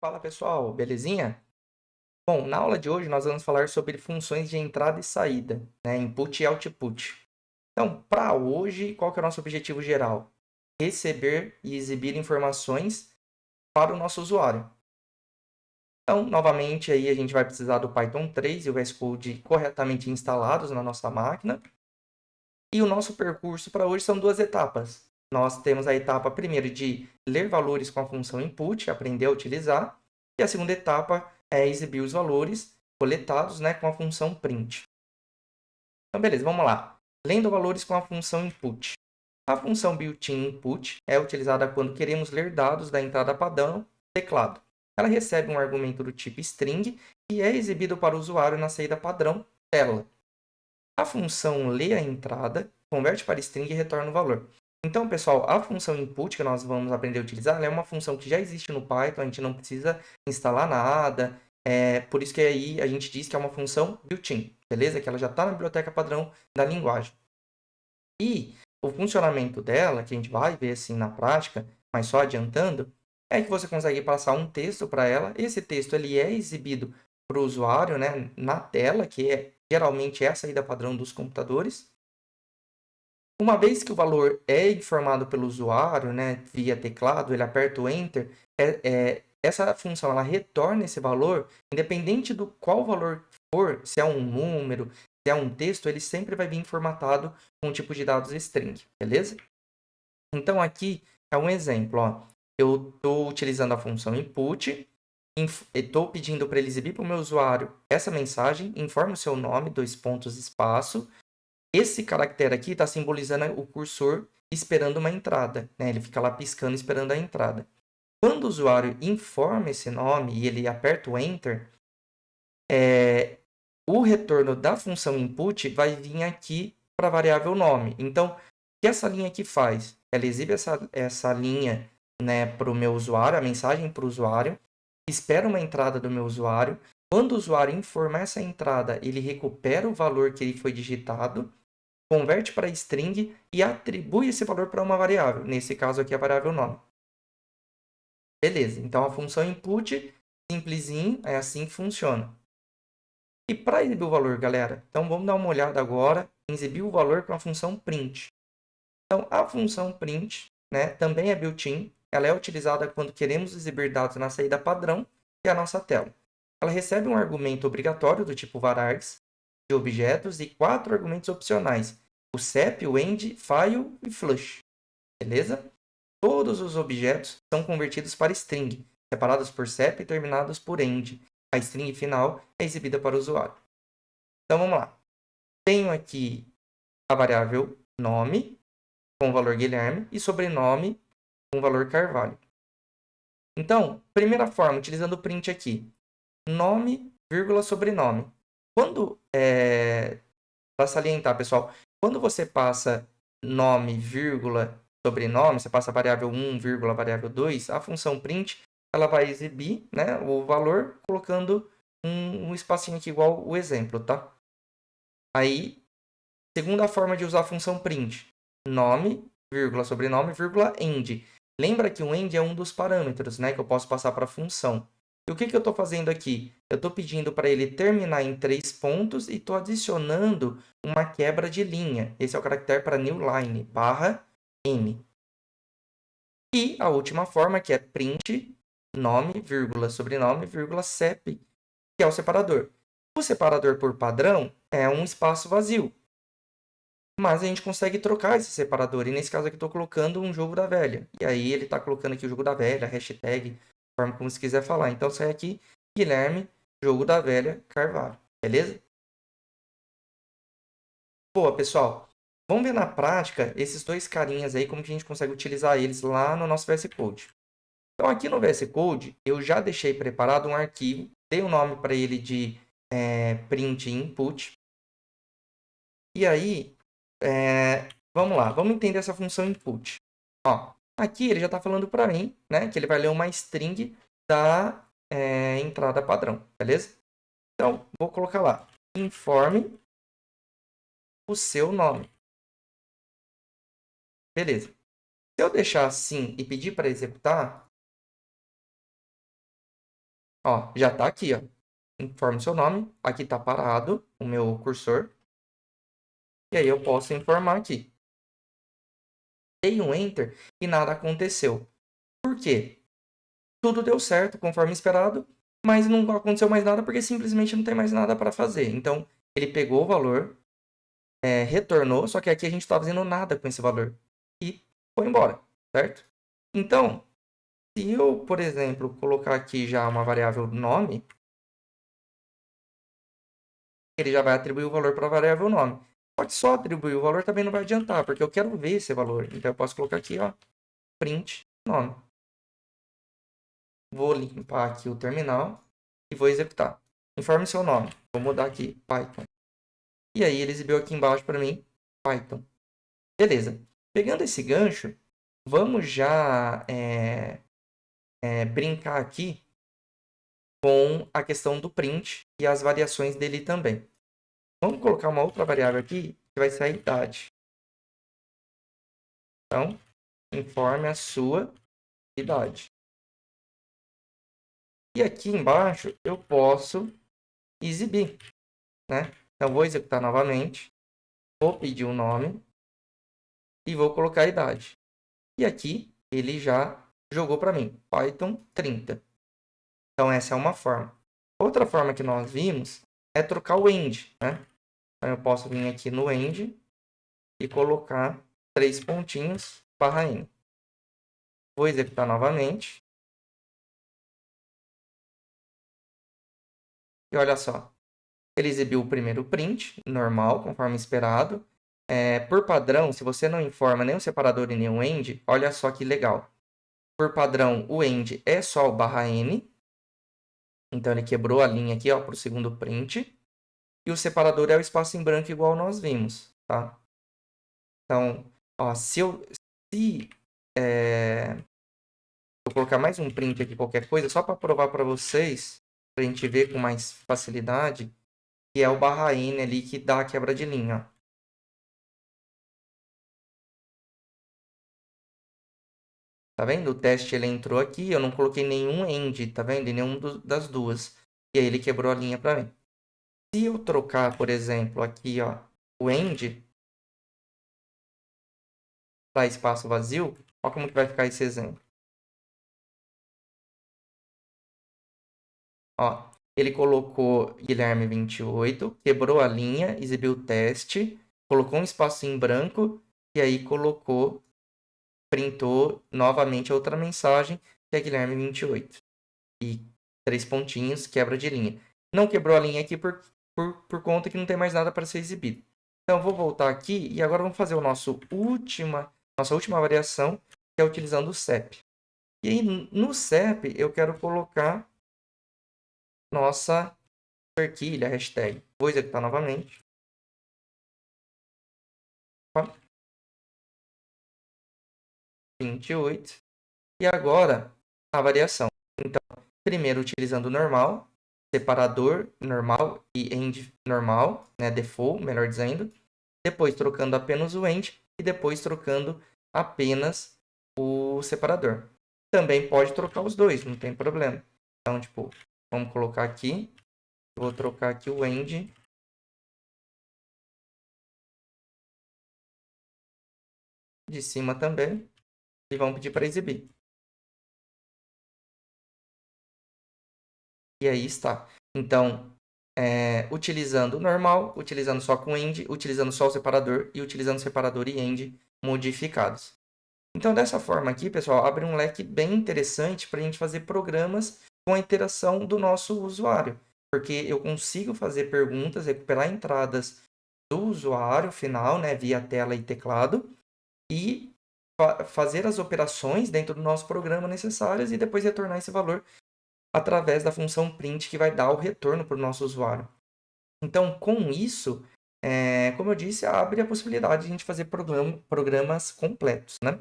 Fala pessoal, belezinha? Bom, na aula de hoje nós vamos falar sobre funções de entrada e saída, né? Input e output. Então, para hoje, qual que é o nosso objetivo geral? Receber e exibir informações para o nosso usuário. Então, novamente, aí a gente vai precisar do Python 3 e o VS Code corretamente instalados na nossa máquina. E o nosso percurso para hoje são duas etapas. Nós temos a etapa primeiro de ler valores com a função input, aprender a utilizar. E a segunda etapa é exibir os valores coletados, né, com a função print. Então, beleza, vamos lá. Lendo valores com a função input. A função built-in input é utilizada quando queremos ler dados da entrada padrão teclado. Ela recebe um argumento do tipo string e é exibido para o usuário na saída padrão tela. A função lê a entrada, converte para string e retorna o valor. Então, pessoal, a função input que nós vamos aprender a utilizar, ela é uma função que já existe no Python, a gente não precisa instalar nada. Por isso que aí a gente diz que é uma função built-in, beleza? Que ela já está na biblioteca padrão da linguagem. E o funcionamento dela, que a gente vai ver assim na prática, mas só adiantando, é que você consegue passar um texto para ela. Esse texto ele é exibido para o usuário, né, na tela, que geralmente é a saída padrão dos computadores. Uma vez que o valor é informado pelo usuário, né, via teclado, ele aperta o Enter, essa função ela retorna esse valor, independente do qual valor for, se é um número, se é um texto, ele sempre vai vir formatado com o tipo de dados string, beleza? Então aqui é um exemplo, ó. Eu estou utilizando a função input, estou pedindo para ele exibir para o meu usuário essa mensagem, informe o seu nome, dois pontos, espaço. Esse caractere aqui está simbolizando o cursor esperando uma entrada, né? Ele fica lá piscando esperando a entrada. Quando o usuário informa esse nome e ele aperta o Enter, o retorno da função input vai vir aqui para a variável nome. Então, o que essa linha aqui faz? Ela exibe essa linha, né, para o meu usuário, a mensagem para o usuário, espera uma entrada do meu usuário. Quando o usuário informar essa entrada, ele recupera o valor que ele foi digitado, converte para string e atribui esse valor para uma variável. Nesse caso aqui, a variável nome. Beleza, então a função input, simplesinho, é assim que funciona. E para exibir o valor, galera, então vamos dar uma olhada agora em exibir o valor com a função print. Então, a função print, né, também é built-in, ela é utilizada quando queremos exibir dados na saída padrão, que é a nossa tela. Ela recebe um argumento obrigatório do tipo varargs, de objetos, e 4 argumentos opcionais, o sep, o end, file e flush. Beleza? Todos os objetos são convertidos para string, separados por sep e terminados por end. A string final é exibida para o usuário. Então vamos lá. Tenho aqui a variável nome, com o valor Guilherme, e sobrenome, com o valor Carvalho. Então, primeira forma, utilizando o print aqui. Nome, vírgula, sobrenome. Para salientar, pessoal, quando você passa nome, vírgula, sobrenome, você passa a variável 1, vírgula, variável 2, a função print, ela vai exibir, né, o valor colocando um espacinho aqui igual o exemplo, tá? Aí, segunda forma de usar a função print, nome, vírgula, sobrenome, vírgula, end. Lembra que o end é um dos parâmetros, né, que eu posso passar para a função. E o que eu estou fazendo aqui? Eu estou pedindo para ele terminar em 3 pontos e estou adicionando uma quebra de linha. Esse é o caractere para new line, barra n. E a última forma, que é print, nome, vírgula, sobrenome, vírgula, sep, que é o separador. O separador por padrão é um espaço vazio. Mas a gente consegue trocar esse separador. E nesse caso aqui, estou colocando um jogo da velha. E aí ele está colocando aqui o jogo da velha, hashtag, forma como você quiser falar. Então sai aqui, Guilherme, jogo da velha, Carvalho. Beleza? Boa, pessoal. Vamos ver na prática esses dois carinhas aí, como que a gente consegue utilizar eles lá no nosso VS Code. Então aqui no VS Code, eu já deixei preparado um arquivo. Dei o nome para ele de print input. E aí, vamos lá, vamos entender essa função input. Ó, aqui ele já está falando para mim, né, que ele vai ler uma string da entrada padrão, beleza? Então, vou colocar lá, informe o seu nome. Beleza. Se eu deixar assim e pedir para executar, Ó, já está aqui, ó. Informe seu nome. Aqui está parado o meu cursor. E aí eu posso informar aqui. Dei um Enter e nada aconteceu. Por quê? Tudo deu certo conforme esperado, mas não aconteceu mais nada porque simplesmente não tem mais nada para fazer. Então, ele pegou o valor, retornou, só que aqui a gente está fazendo nada com esse valor. E foi embora, certo? Então, se eu, por exemplo, colocar aqui já uma variável nome, ele já vai atribuir o valor para a variável nome. Só que só atribuir o valor também não vai adiantar, porque eu quero ver esse valor. Então, eu posso colocar aqui, ó, print nome. Vou limpar aqui o terminal e vou executar. Informe seu nome. Vou mudar aqui, Python. E aí ele exibiu aqui embaixo para mim, Python. Beleza. Pegando esse gancho, vamos já brincar aqui com a questão do print e as variações dele também. Vamos colocar uma outra variável aqui, que vai ser a idade. Então, informe a sua idade. E aqui embaixo eu posso exibir, né? Então, vou executar novamente. Vou pedir um nome e vou colocar a idade. E aqui ele já jogou para mim, Python 30. Então, essa é uma forma. Outra forma que nós vimos é trocar o end, né? Então, eu posso vir aqui no end e colocar 3 pontinhos, barra n. Vou executar novamente. E olha só, ele exibiu o primeiro print, normal, conforme esperado. Por padrão, se você não informa nem o separador e nem o end, olha só que legal. Por padrão, o end é só o barra n. Então, ele quebrou a linha aqui para o segundo print. E o separador é o espaço em branco igual nós vimos, tá? Então, ó, se eu colocar mais um print aqui, qualquer coisa, só para provar para vocês, para a gente ver com mais facilidade, que é o barra N ali que dá a quebra de linha. Ó. Tá vendo? O teste ele entrou aqui, eu não coloquei nenhum end, tá vendo? Em nenhum das duas. E aí ele quebrou a linha para mim. Se eu trocar, por exemplo, aqui, ó, o end para espaço vazio, olha como que vai ficar esse exemplo. Ó, ele colocou Guilherme 28, quebrou a linha, exibiu o teste, colocou um espaço em branco e aí printou novamente outra mensagem, que é Guilherme 28. E 3 pontinhos, quebra de linha. Não quebrou a linha aqui por conta que não tem mais nada para ser exibido. Então, vou voltar aqui e agora vamos fazer nossa última variação, que é utilizando o CEP. E aí, no CEP, eu quero colocar nossa perquilha, hashtag. Vou executar novamente. 28. E agora, a variação. Então, primeiro utilizando o normal, separador normal e end normal, né, default, melhor dizendo. Depois trocando apenas o end e depois trocando apenas o separador. Também pode trocar os dois, não tem problema. Então, tipo, vamos colocar aqui. Vou trocar aqui o end de cima também. E vamos pedir para exibir. E aí está. Então, utilizando o normal, utilizando só com end, utilizando só o separador e utilizando separador e end modificados. Então, dessa forma aqui, pessoal, abre um leque bem interessante para a gente fazer programas com a interação do nosso usuário. Porque eu consigo fazer perguntas, recuperar entradas do usuário final, né, via tela e teclado, e fazer as operações dentro do nosso programa necessárias e depois retornar esse valor através da função print que vai dar o retorno para o nosso usuário. Então, com isso, como eu disse, abre a possibilidade de a gente fazer programas completos, né?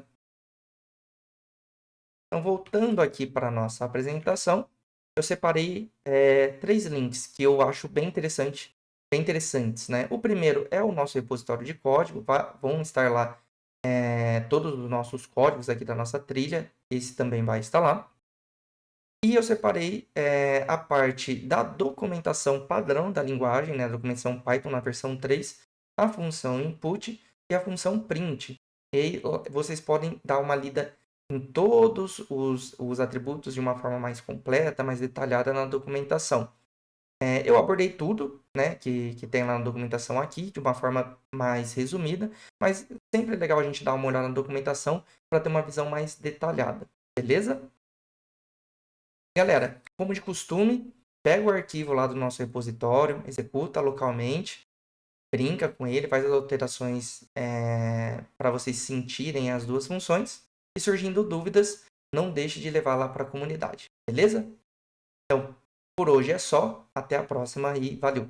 Então, voltando aqui para a nossa apresentação, eu separei 3 links que eu acho bem interessantes, né? O primeiro é o nosso repositório de código, vão estar lá todos os nossos códigos aqui da nossa trilha, esse também vai estar lá. E eu separei a parte da documentação padrão da linguagem, né, a documentação Python na versão 3, a função input e a função print. E aí, vocês podem dar uma lida em todos os atributos de uma forma mais completa, mais detalhada na documentação. Eu abordei tudo, né, que tem lá na documentação aqui, de uma forma mais resumida, mas sempre é legal a gente dar uma olhada na documentação para ter uma visão mais detalhada, beleza? Galera, como de costume, pega o arquivo lá do nosso repositório, executa localmente, brinca com ele, faz as alterações para vocês sentirem as duas funções. E surgindo dúvidas, não deixe de levar lá para a comunidade, beleza? Então, por hoje é só. Até a próxima e valeu!